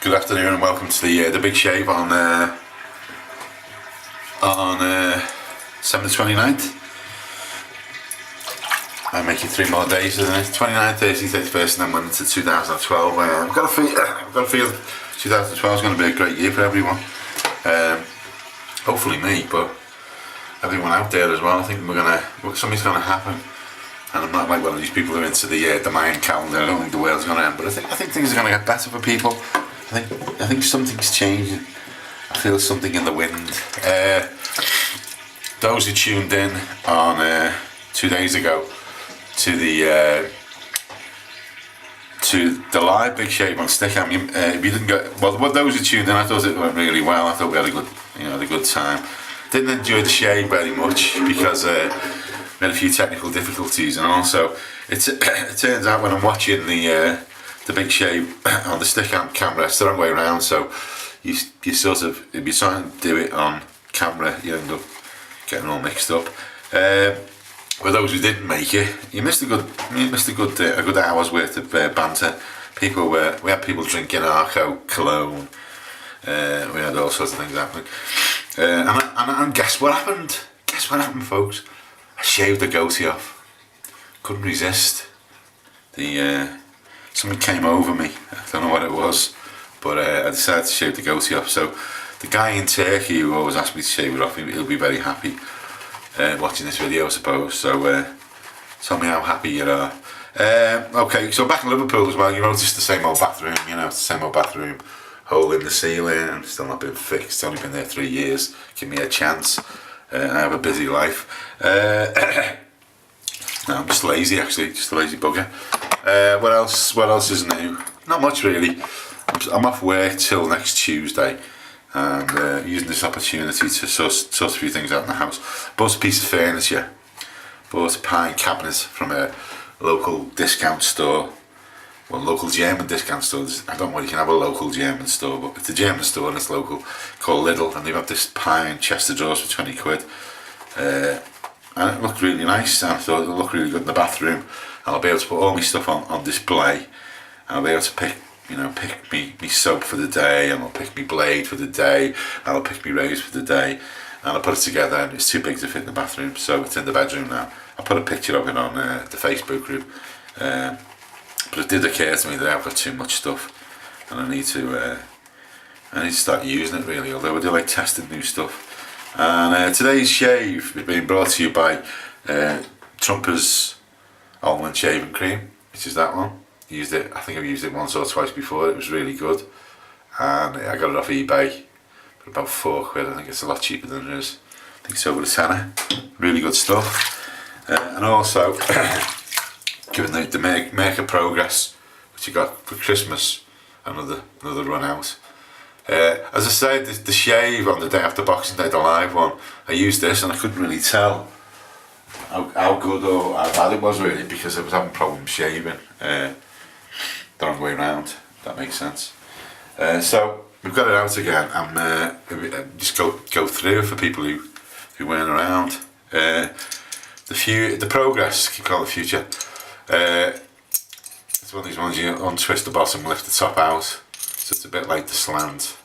Good afternoon and welcome to the big shave on December 29th. I'm making 3 more days, isn't it? 29th, 30th, 31st, and then went into 2012. I've got a feel 2012 is going to be a great year for everyone. Hopefully me, but everyone out there as well. I think something's going to happen. And I'm not like one of these people who are into the Mayan calendar. I don't think the world's going to end, but I think things are going to get better for people. I think something's changing. I feel something in the wind. Those who tuned in on 2 days ago to the live big shave on Stickam, if you didn't go, well, those who tuned in, I thought it went really well. I thought we had a good time. Didn't enjoy the shave very much because we had a few technical difficulties, and also it turns out when I'm watching the big shave on the Stickam camera, it's the wrong way around. So you sort of, if you're trying to do it on camera, you end up getting all mixed up. For those who didn't make it, you missed a good hour's worth of banter. We had people drinking Arco, cologne. We had all sorts of things happening. And guess what happened? Guess what happened, folks? I shaved the goatee off. Couldn't resist. Something came over me. I don't know what it was, but I decided to shave the goatee off. So the guy in Turkey who always asked me to shave it off, he'll be very happy watching this video, I suppose. So tell me how happy you are. Okay, so back in Liverpool as well, you noticed the same old bathroom. It's the same old bathroom, hole in the ceiling, still not been fixed. It's only been there 3 years. Give me a chance. I have a busy life. No, I'm just lazy, actually, just a lazy bugger. What else is new? Not much really. I'm off work till next Tuesday, and using this opportunity to sort a few things out in the house. Bought a piece of furniture. Bought a pine cabinet from a local discount store. Well, local German discount store. I don't know whether you can have a local German store, but it's a German store and it's local, called Lidl, and they've got this pine chest of drawers for 20 quid. And it looked really nice, and I thought it would look really good in the bathroom, and I'll be able to put all my stuff on display, and I'll be able to pick me soap for the day, and I'll pick me blade for the day, and I'll pick me rose for the day, and I'll put it together, and it's too big to fit in the bathroom, so it's in the bedroom now. I put a picture of it on the Facebook group, but it did occur to me that I've got too much stuff, and I need to start using it really, although I do like testing new stuff. And today's shave is being brought to you by Trumpers Almond Shaving Cream, which is that one. I think I've used it once or twice before. It was really good, and I got it off eBay for about 4 quid. I think it's a lot cheaper than it is. I think it's over a tenner. Really good stuff. And also, given the Make a Progress, which I got for Christmas, another run out. As I said, the shave on the day after Boxing Day, the live one, I used this and I couldn't really tell how good or how bad it was really, because I was having problems shaving the wrong way around, if that makes sense. So we've got it out again, and just go through for people who weren't around. The progress, keep calling the future. It's one of these ones you untwist the bottom, lift the top out. So it's a bit like the slant.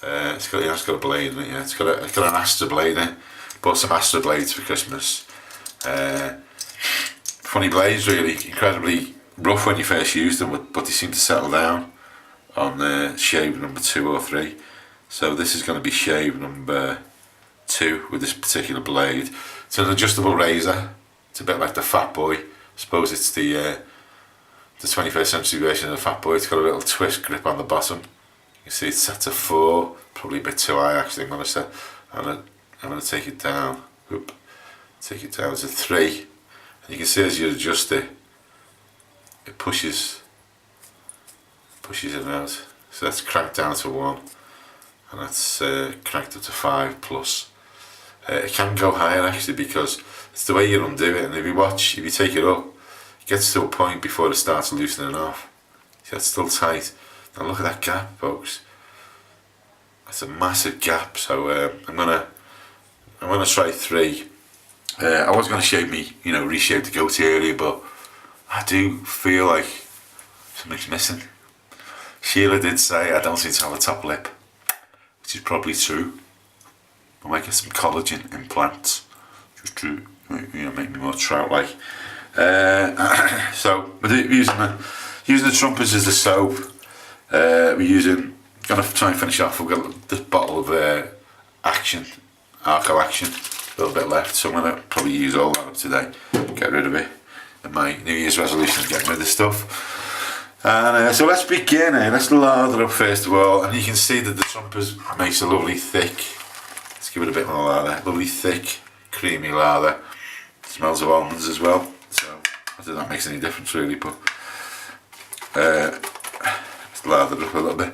It's got a blade in it. Yeah, it's got an Astra blade in it. Bought some Astra blades for Christmas. Funny blades, really, incredibly rough when you first use them, but they seem to settle down on shave number 2 or 3. So this is going to be shave number 2 with this particular blade. It's an adjustable razor. It's a bit like the Fat Boy. I suppose it's the 21st century version of the Fat Boy. It's got a little twist grip on the bottom. You see it's set to 4, probably a bit too high actually. I'm going to take it down. Take it down to 3, and you can see as you adjust it, it pushes it out. So that's cranked down to 1, and that's cranked up to 5 plus. It can go higher actually, because it's the way you undo it, and if you take it up, it gets to a point before it starts loosening off. See, that's still tight. Now look at that gap, folks. That's a massive gap. So I'm gonna try 3. I was gonna reshape the goatee earlier, but I do feel like something's missing. Sheila did say I don't seem to have a top lip, which is probably true. I might get some collagen implants just to make me more trout-like. So we're using the trumpets as the soap. We're gonna try and finish off. We've got this bottle of Arco Action, a little bit left, so I'm gonna probably use all that up today. Get rid of it. And my New Year's resolution is getting rid of stuff. And so let's begin. Let's lather up first of all, and you can see that the trumpets makes a lovely thick. Let's give it a bit more lather. Lovely thick, creamy lather. Smells of almonds as well. So I don't think that makes any difference really, but let's lather it up a little bit.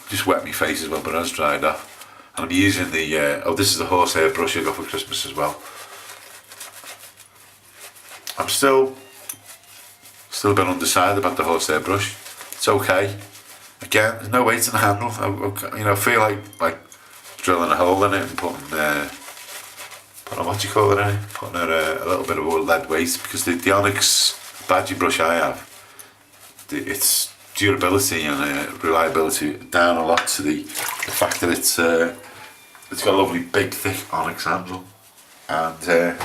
Just wet my face as well, but that's dried off. And I'm using the this is the horsehair brush I got for Christmas as well. I'm still a bit undecided about the horsehair brush. It's okay. Again, there's no weight in the handle. I feel like drilling a hole in it and putting what do you call it in it? Putting a little bit of lead weight, because the Onyx Badgie brush I have, its durability and reliability down a lot to the fact that it's got a lovely big thick onyx handle. And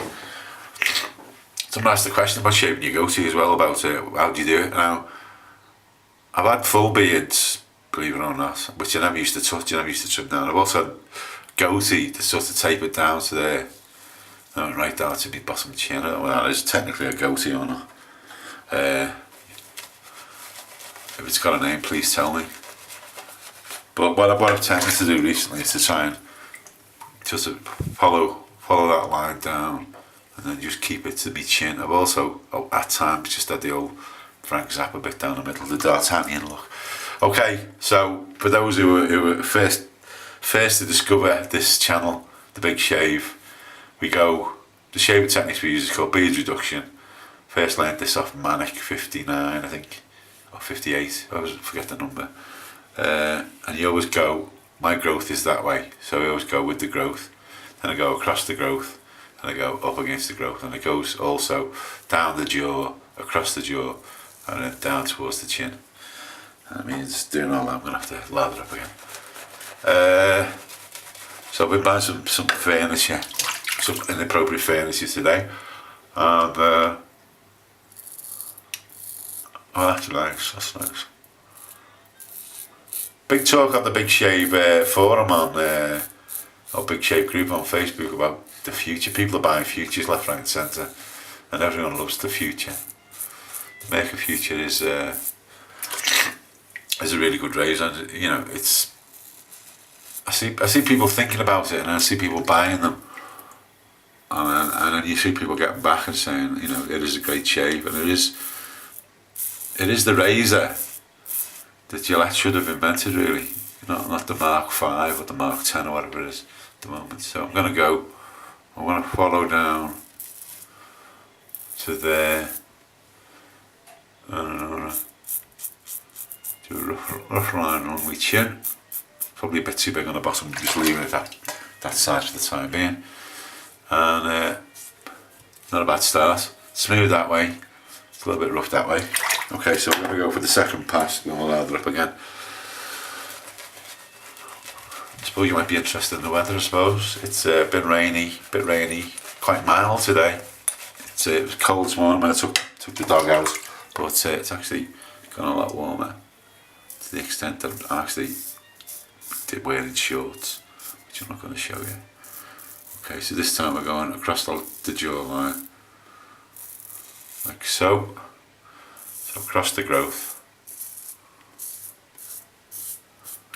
someone asked the question about shaping your goatee as well, about how do you do it. Now, I've had full beards, believe it or not, which I never used to touch, I never used to trim down. I've also had goatee that's sort of tapered down to there, right down to my bottom chin. I don't know whether that is technically a goatee or not. If it's got a name, please tell me. But what I've tended to do recently is to try and just follow that line down, and then just keep it to my chin. I've also, at times, just had the old Frank Zappa bit down the middle, the D'Artagnan look. Okay, so for those who were first to discover this channel, The Big Shave, the shaving techniques we use is called beard reduction. First learned this off Manic 59, I think, or 58, I always forget the number. And you always go, my growth is that way, so I always go with the growth, then I go across the growth, and I go up against the growth, and it goes also down the jaw, across the jaw, and then down towards the chin. That means doing all that, I'm going to have to lather up again. So I've been buying some furniture, some inappropriate furniture today, and oh, that's nice. Big talk on the Big Shave forum or Big Shave group on Facebook about the future. People are buying futures left, right and centre, and everyone loves the future. To make a future is a really good razor. It's I see people thinking about it, and I see people buying them, and then you see people getting back and saying, it is a great shave, and it is the razor that Gillette should have invented, really. Not the Mark 5 or the Mark 10 or whatever it is at the moment. So I'm going to follow down to there. Do a rough line along my chin. Probably a bit too big on the bottom, just leaving it that size for the time being. And not a bad start. Smooth that way. It's a little bit rough that way. Okay, so we're going to go for the second pass. We're going to lather up again. I suppose you might be interested in the weather, I suppose. It's a bit rainy, quite mild today. It was cold this morning when I took the dog out, but it's actually gone a lot warmer, to the extent that I'm actually wearing shorts, which I'm not going to show you. Okay, so this time we're going across the jawline, like so. So across the growth.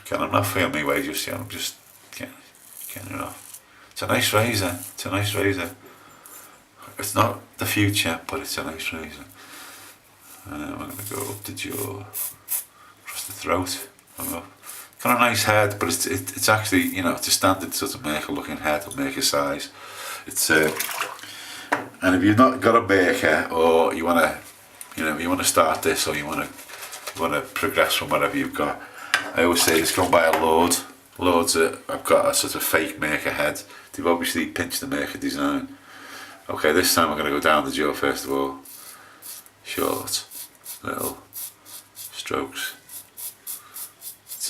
Again, I'm not feeling my way just yet, I'm just getting it off. It's a nice razor, It's not the future, but it's a nice razor. And then we're going to go up the jaw, across the throat, and up. Got a nice head, but it's actually, it's a standard sort of maker looking head or maker size. It's and if you've not got a maker, or you want to start this, or you want to progress from whatever you've got, I always say just go and buy a Lord. Lords I've got a sort of fake maker head. They've obviously pinched the maker design. Okay, this time we're going to go down the jaw first of all. Short, little strokes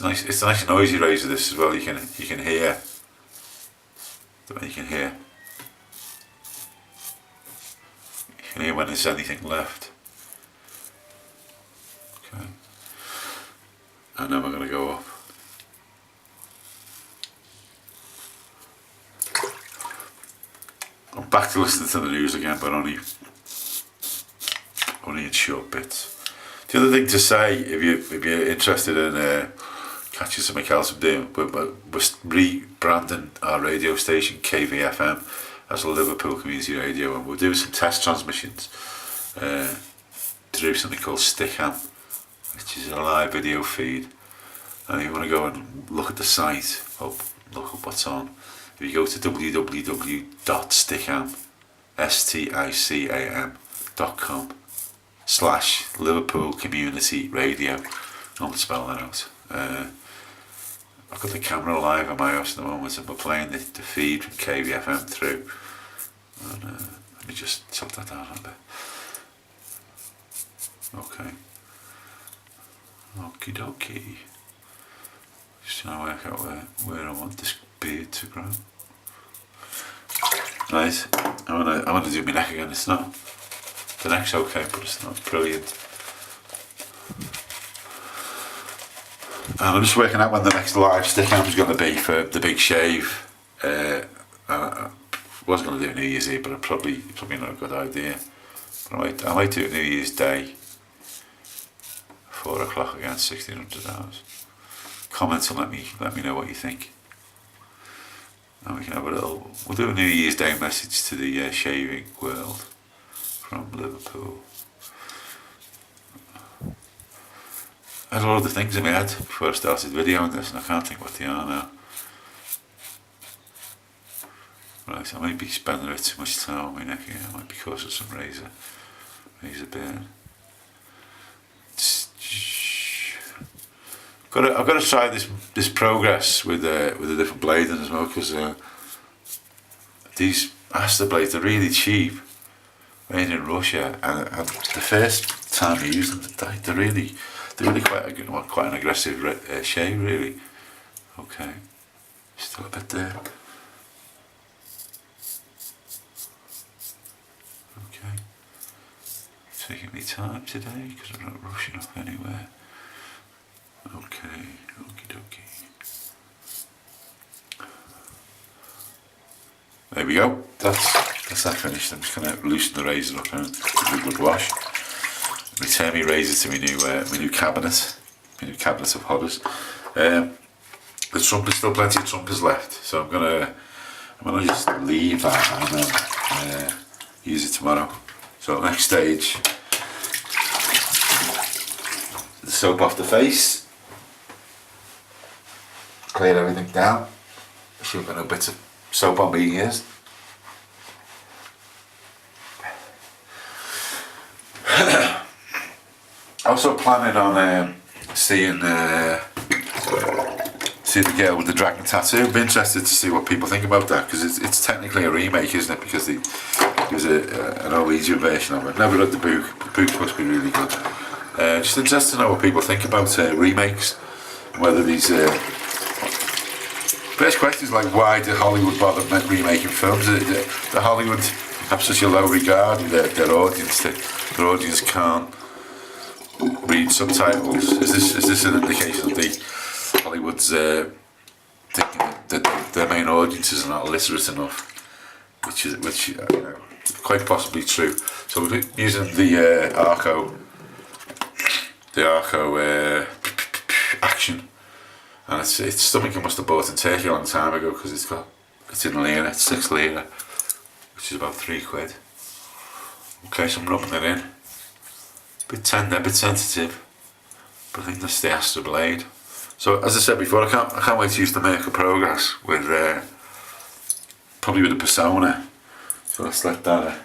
It's a nice noisy razor this as well. You can hear. You can hear when there's anything left. Okay. And then we're going to go up. I'm back to listening to the news again, but only in short bits. The other thing to say, if you're interested in catching something else I'm doing, we're rebranding our radio station KVFM as a Liverpool Community Radio, and we're doing some test transmissions through something called Stickam, which is a live video feed. And if you want to go and look at the site, or look up what's on, if you go to www.stickam.com/Liverpool Community Radio, I won't spell that out. I've got the camera live on my house at the moment, and we're playing the feed from KVFM through. And let me just tilt that down a bit. Okay. Okie dokie. Just trying to work out where I want this beard to grow. Right, I'm gonna do my neck again. It's not, the neck's okay, but it's not brilliant. And I'm just working out when the next live Stickam is going to be for the big shave. I was going to do it New Year's Eve, but probably not a good idea. But I might do it New Year's Day, 4 o'clock again, 1600 hours. Comment and let me know what you think. And we can have we'll do a New Year's Day message to the shaving world from Liverpool. I had a lot of the things in my head before I started videoing this, and I can't think what they are now. Right, I might be spending a bit too much time on my neck here. I might be causing some razor burn. I've got to try this progress with the different blading as well, because these Aster blades are really cheap, made in Russia, and the first time I used them, they're really quite an aggressive shave, really. Okay, still a bit there. Okay, taking me time today because I'm not rushing off anywhere. Okay, okie dokie. There we go. That's that finished. I'm just going to loosen the razor up and give it a good wash. Return my razor to my new cabinet, my new cabinet of horrors. The trumpet's still plenty of trumpets left, so I'm gonna just leave that and then use it tomorrow. So next stage, the soap off the face, clear everything down. She'll get a bit of soap on my ears. Also planning on seeing the girl with the dragon tattoo. I'm interested to see what people think about that, because it's technically a remake, isn't it? Because there's an Norwegian version of it. Never read the book. The book must be really good. Just interested to know what people think about remakes. Whether these first question is like, why did Hollywood bother remaking films? Do Hollywood have such a low regard with their audience that their audience can't read subtitles? Is this an indication that Hollywood's thinking that their main audiences are not literate enough, which quite possibly true. So we're using the Arco Action, and it's something I must have bought in Turkey a long time ago, because it's in lira, it's 6 lira, which is about £3. Okay, so I'm rubbing it in. Bit tender, a bit sensitive, but I think that's the Aster blade. So as I said before, I can't wait to use the Merca Progress with probably with the Persona. So let's let that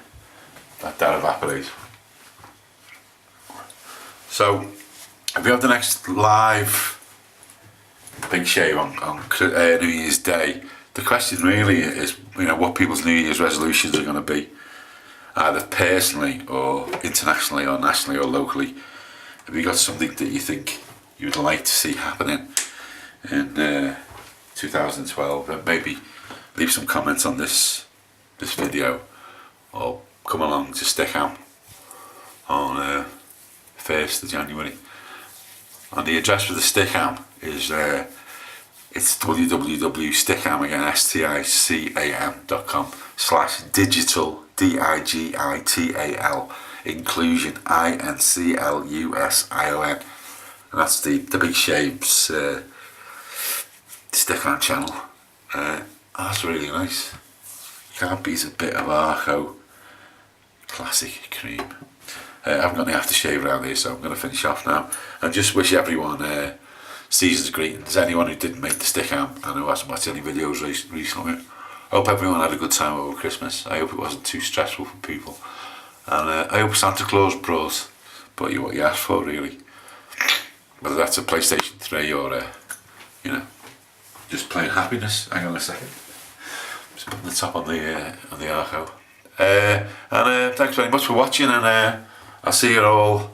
evaporate. So if we have the next live big shave on New Year's Day, the question really is, what people's New Year's resolutions are going to be, either personally or internationally or nationally or locally. Have you got something that you think you would like to see happening in 2012, and maybe leave some comments on this video, or come along to Stickham on 1st of January. And the address for the Stickham is it's www.stickham, again sticam.com/digital digital inclusion inclusion, and that's the Big Shave's Stickham channel. That's really nice. Can't beat a bit of Arco classic cream. I haven't got any aftershave around here, so I'm going to finish off now and just wish everyone season's greetings. Anyone who didn't make the Stickham and who hasn't watched any videos recently, I hope everyone had a good time over Christmas. I hope it wasn't too stressful for people, and I hope Santa Claus brought you what you asked for, really. Whether that's a PlayStation 3 or you know, just plain happiness. Hang on a second, just putting the top on the Arco. And thanks very much for watching, and I'll see you all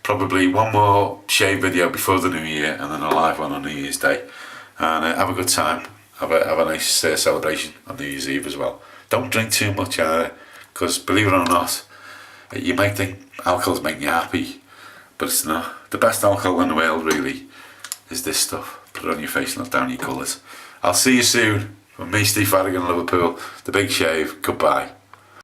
probably one more shave video before the new year, and then a live one on New Year's Day. And have a good time. Have a nice celebration on New Year's Eve as well. Don't drink too much either, because believe it or not, you might think alcohol's making you happy, but it's not. The best alcohol in the world really is this stuff. Put it on your face, not down your colours. I'll see you soon. From me, Steve Faragher in Liverpool, The Big Shave. Goodbye.